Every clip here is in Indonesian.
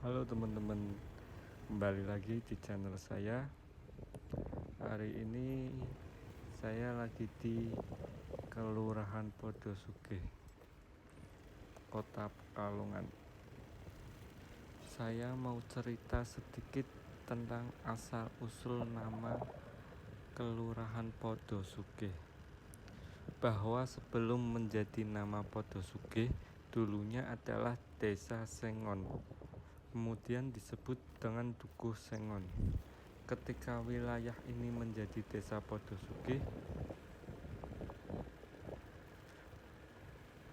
Halo teman-teman, kembali lagi di channel saya. Hari ini saya lagi di Kelurahan Podosugih, Kota Pekalongan. Saya mau cerita sedikit tentang asal-usul nama Kelurahan Podosugih. Bahwa sebelum menjadi nama Podosugih, dulunya adalah Desa Sengon. Kemudian disebut dengan Dukuh Sengon. Ketika wilayah ini menjadi Desa Podosugih,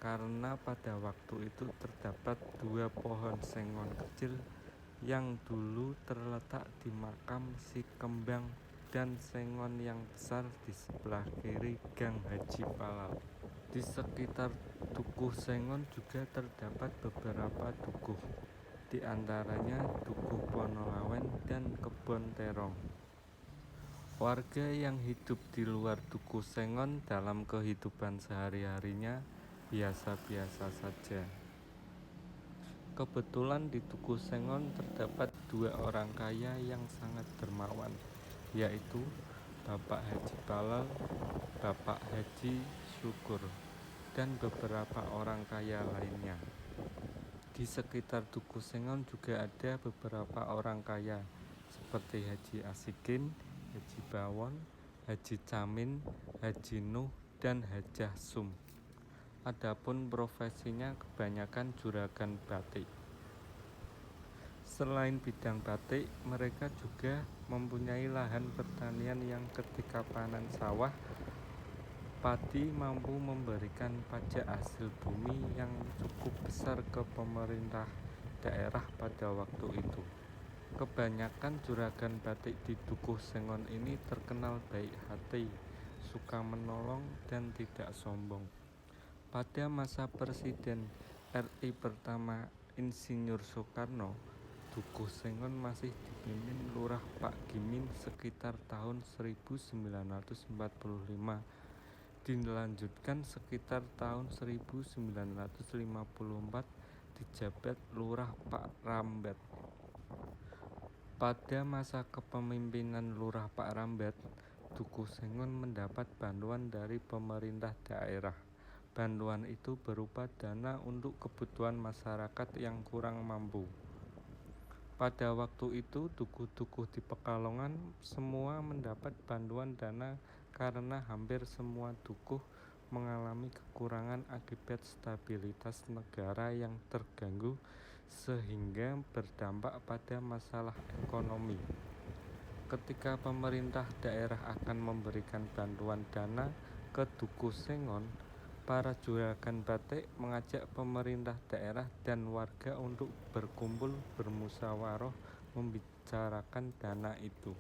karena pada waktu itu terdapat 2 pohon sengon kecil yang dulu terletak di makam si Kembang dan sengon yang besar di sebelah kiri Gang Haji Palal. Di sekitar Dukuh Sengon juga terdapat beberapa dukuh, di antaranya Dukuh Ponolawen dan Kebon Terong. Warga yang hidup di luar Dukuh Sengon dalam kehidupan sehari-harinya biasa-biasa saja. Kebetulan di Dukuh Sengon terdapat 2 orang kaya yang sangat dermawan, yaitu Bapak Haji Palal, Bapak Haji Syukur, dan beberapa orang kaya lainnya. Di sekitar Dukuh Sengon juga ada beberapa orang kaya seperti Haji Asikin, Haji Bawon, Haji Camin, Haji Nuh, dan Hajah Sum. Adapun profesinya kebanyakan juragan batik. Selain bidang batik, mereka juga mempunyai lahan pertanian yang ketika panen sawah, padi mampu memberikan pajak hasil bumi yang cukup besar ke pemerintah daerah pada waktu itu. Kebanyakan juragan batik di Dukuh Sengon ini terkenal baik hati, suka menolong, dan tidak sombong. Pada masa Presiden RI pertama Insinyur Soekarno, Dukuh Sengon masih dipimpin Lurah Pak Gimin sekitar tahun 1945. Dilanjutkan sekitar tahun 1954 dijabat Lurah Pak Rambat. Pada masa kepemimpinan Lurah Pak Rambat, Dukuh Sengon mendapat bantuan dari pemerintah daerah. Bantuan itu berupa dana untuk kebutuhan masyarakat yang kurang mampu. Pada waktu itu, dukuh-dukuh di Pekalongan semua mendapat bantuan dana karena hampir semua dukuh mengalami kekurangan akibat stabilitas negara yang terganggu sehingga berdampak pada masalah ekonomi. Ketika pemerintah daerah akan memberikan bantuan dana ke Dukuh Sengon, para juragan batik mengajak pemerintah daerah dan warga untuk berkumpul bermusyawarah membicarakan dana itu.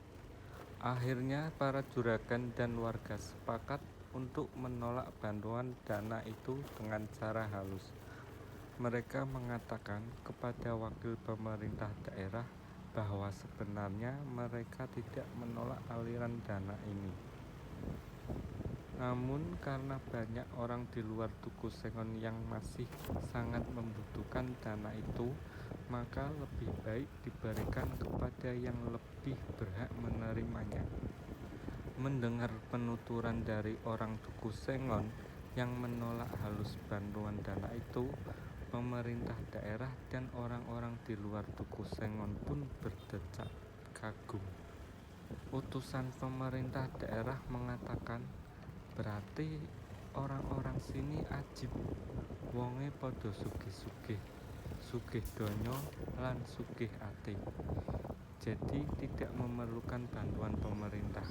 Akhirnya para juragan dan warga sepakat untuk menolak bantuan dana itu dengan cara halus. Mereka mengatakan kepada wakil pemerintah daerah bahwa sebenarnya mereka tidak menolak aliran dana ini. Namun karena banyak orang di luar Dukuh Sengon yang masih sangat membutuhkan dana itu, maka lebih baik diberikan kepada yang lebih berhak menerimanya. Mendengar penuturan dari orang Dukuh Sengon yang menolak halus bantuan dana itu, pemerintah daerah dan orang-orang di luar Dukuh Sengon pun berdecak kagum. Utusan pemerintah daerah mengatakan, berarti orang-orang sini ajib, wonge podo sugih-sugih, sugih donya lan sugih ati, jadi tidak memerlukan bantuan pemerintah.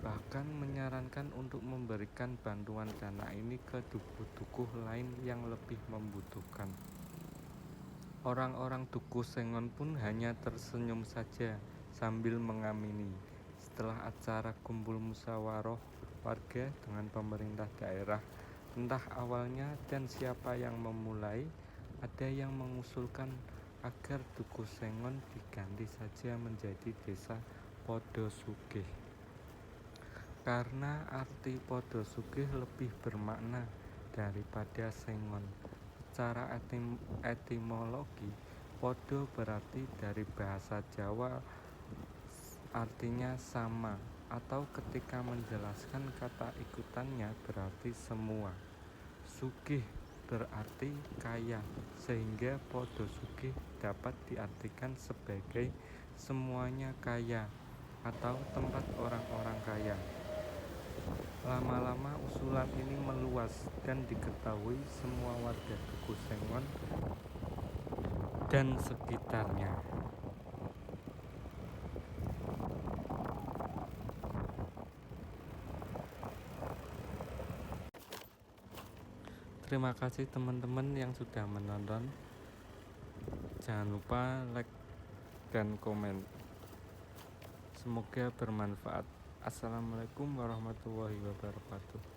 Bahkan menyarankan untuk memberikan bantuan dana ini ke dukuh-dukuh lain yang lebih membutuhkan. Orang-orang Dukuh Sengon pun hanya tersenyum saja sambil mengamini. Setelah acara kumpul musyawarah warga dengan pemerintah daerah, entah awalnya dan siapa yang memulai, ada yang mengusulkan agar Dukuh Sengon diganti saja menjadi Desa Podosugih. Karena arti Podosugih lebih bermakna daripada Sengon. Secara etimologi, Podo berarti dari bahasa Jawa artinya sama, atau ketika menjelaskan kata ikutannya berarti semua. Sugih berarti kaya, sehingga podo sugih dapat diartikan sebagai semuanya kaya atau tempat orang-orang kaya. Lama-lama usulan ini meluas dan diketahui semua warga Tugu Sengon dan sekitarnya. Terima kasih teman-teman yang sudah menonton. Jangan lupa like dan komen. Semoga bermanfaat. Assalamualaikum warahmatullahi wabarakatuh.